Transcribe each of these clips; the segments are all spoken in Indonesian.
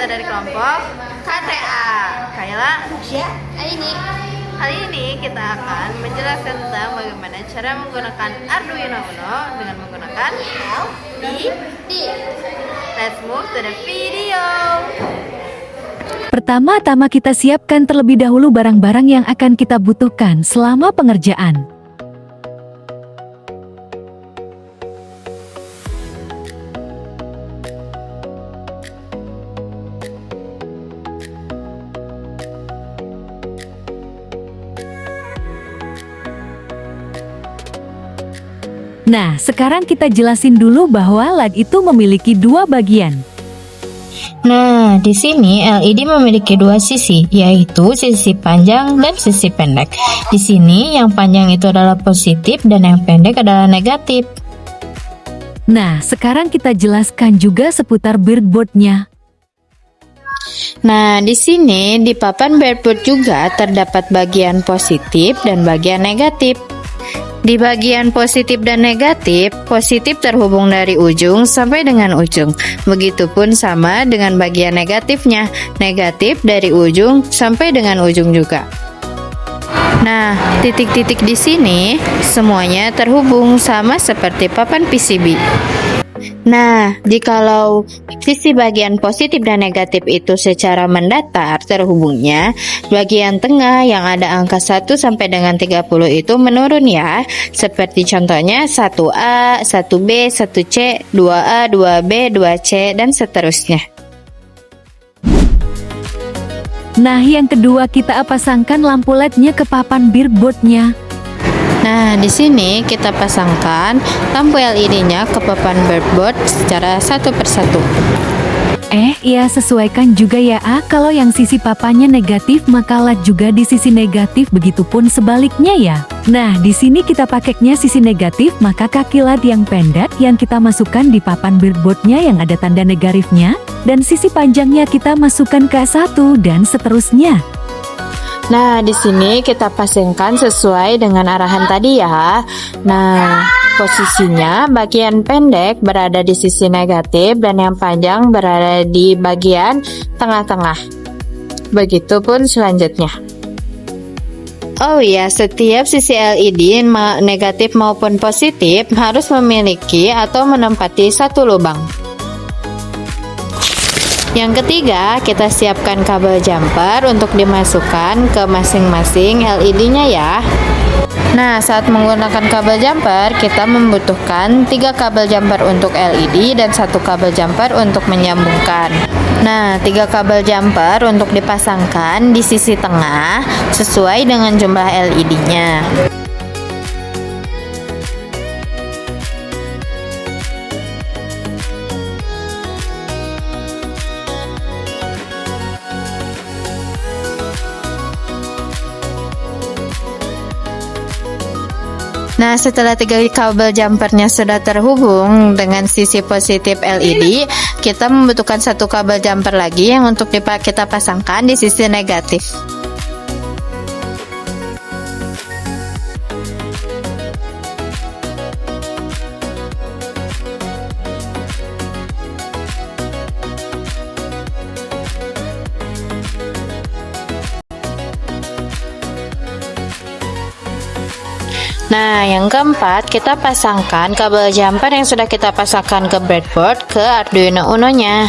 dari kelompok KTA. Kayla, Kali ini kita akan menjelaskan tentang bagaimana cara menggunakan Arduino Uno dengan menggunakan LED. Let's move to the video. Pertama-tama kita siapkan terlebih dahulu barang-barang yang akan kita butuhkan selama pengerjaan. Nah, sekarang kita jelasin dulu bahwa LED itu memiliki dua bagian. Nah, di sini LED memiliki dua sisi, yaitu sisi panjang dan sisi pendek. Di sini yang panjang itu adalah positif dan yang pendek adalah negatif. Nah, sekarang kita jelaskan juga seputar breadboard-nya. Nah, di sini di papan breadboard juga terdapat bagian positif dan bagian negatif. Di bagian positif dan negatif, positif terhubung dari ujung sampai dengan ujung. Begitupun sama dengan bagian negatifnya, negatif dari ujung sampai dengan ujung juga. Nah, titik-titik di sini semuanya terhubung sama seperti papan PCB. Nah, jikalau sisi bagian positif dan negatif itu secara mendatar terhubungnya, bagian tengah yang ada angka 1 sampai dengan 30 itu menurun ya. Seperti contohnya 1A, 1B, 1C, 2A, 2B, 2C, dan seterusnya. Nah, yang kedua kita pasangkan lampu LED-nya ke papan breadboard-nya. Nah, di sini kita pasangkan lampu LED-nya ke papan breadboard secara satu persatu. Iya, sesuaikan juga ya kalau yang sisi papannya negatif maka LED juga di sisi negatif, begitupun sebaliknya ya. Nah, di sini kita pakainya sisi negatif, maka kaki LED yang pendek yang kita masukkan di papan breadboard-nya yang ada tanda negatifnya, dan sisi panjangnya kita masukkan ke A1 dan seterusnya. Nah, di sini kita pasangkan sesuai dengan arahan tadi ya. Nah, posisinya bagian pendek berada di sisi negatif dan yang panjang berada di bagian tengah-tengah. Begitupun selanjutnya. Oh iya, setiap sisi LED negatif maupun positif harus memiliki atau menempati satu lubang. Yang ketiga, kita siapkan kabel jumper untuk dimasukkan ke masing-masing LED-nya ya. Nah, saat menggunakan kabel jumper, kita membutuhkan 3 kabel jumper untuk LED dan 1 kabel jumper untuk menyambungkan. Nah, 3 kabel jumper untuk dipasangkan di sisi tengah sesuai dengan jumlah LED-nya. Nah, setelah 3 kabel jumpernya sudah terhubung dengan sisi positif LED, kita membutuhkan 1 kabel jumper lagi yang untuk kita pasangkan di sisi negatif. Nah, yang keempat, kita pasangkan kabel jumper yang sudah kita pasangkan ke breadboard ke Arduino Uno-nya.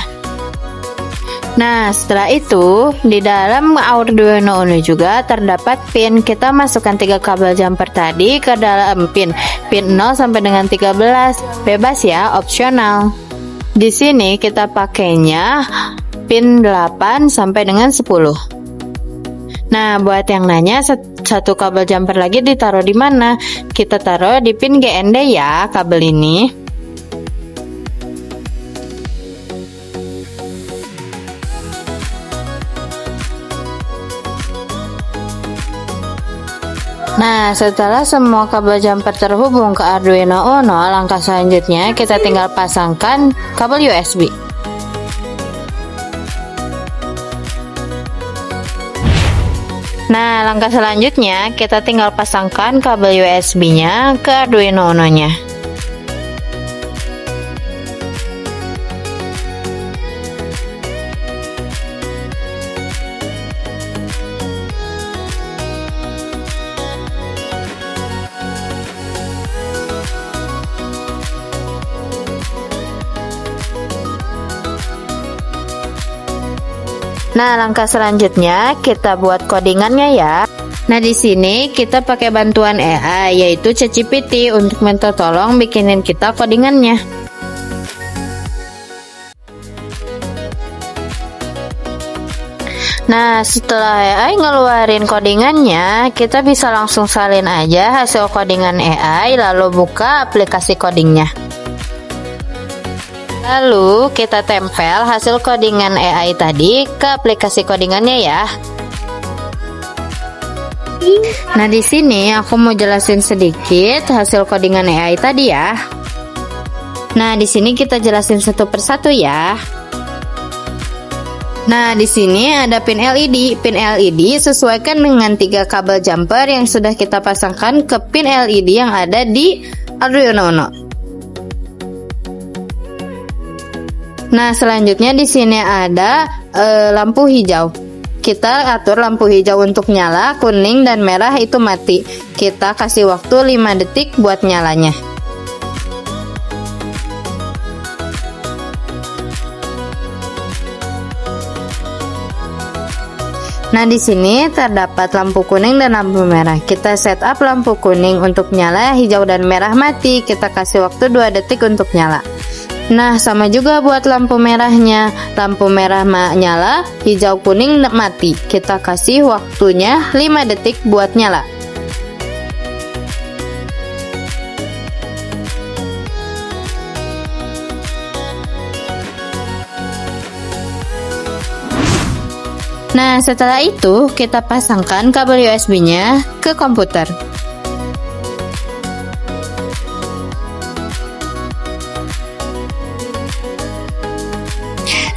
Nah, setelah itu, di dalam Arduino Uno juga terdapat pin. Kita masukkan 3 kabel jumper tadi ke dalam pin 0 sampai dengan 13. Bebas ya, opsional. Di sini kita pakainya pin 8 sampai dengan 10. Nah, buat yang nanya 1 kabel jumper lagi ditaruh di mana? Kita taruh di pin GND ya, kabel ini. Nah, setelah semua kabel jumper terhubung ke Arduino Uno, langkah selanjutnya kita tinggal pasangkan kabel USB. Nah, langkah selanjutnya kita tinggal pasangkan kabel USB-nya ke Arduino Uno-nya. Nah, langkah selanjutnya kita buat codingannya ya. Nah, di sini kita pakai bantuan AI yaitu ChatGPT untuk minta tolong bikinin kita codingannya. Nah, setelah AI ngeluarin codingannya, kita bisa langsung salin aja hasil codingan AI lalu buka aplikasi codingnya. Lalu kita tempel hasil codingan AI tadi ke aplikasi codingannya ya. Nah, di sini aku mau jelasin sedikit hasil codingan AI tadi ya. Nah, di sini kita jelasin satu persatu ya. Nah, di sini ada pin LED. Pin LED sesuaikan dengan 3 kabel jumper yang sudah kita pasangkan ke pin LED yang ada di Arduino Uno. Nah, selanjutnya di sini ada lampu hijau. Kita atur lampu hijau untuk nyala, kuning dan merah itu mati. Kita kasih waktu 5 detik buat nyalanya. Nah, di sini terdapat lampu kuning dan lampu merah. Kita setup lampu kuning untuk nyala, hijau dan merah mati. Kita kasih waktu 2 detik untuk nyala. Nah, sama juga buat lampu merahnya. Lampu merah nyala, hijau kuning mati. Kita kasih waktunya 5 detik buat nyala. Nah, setelah itu kita pasangkan kabel USB-nya ke komputer.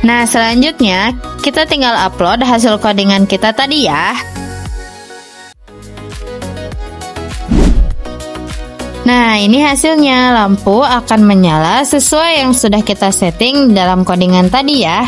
Nah, selanjutnya kita tinggal upload hasil codingan kita tadi ya. Nah, ini hasilnya. Lampu akan menyala sesuai yang sudah kita setting dalam codingan tadi ya.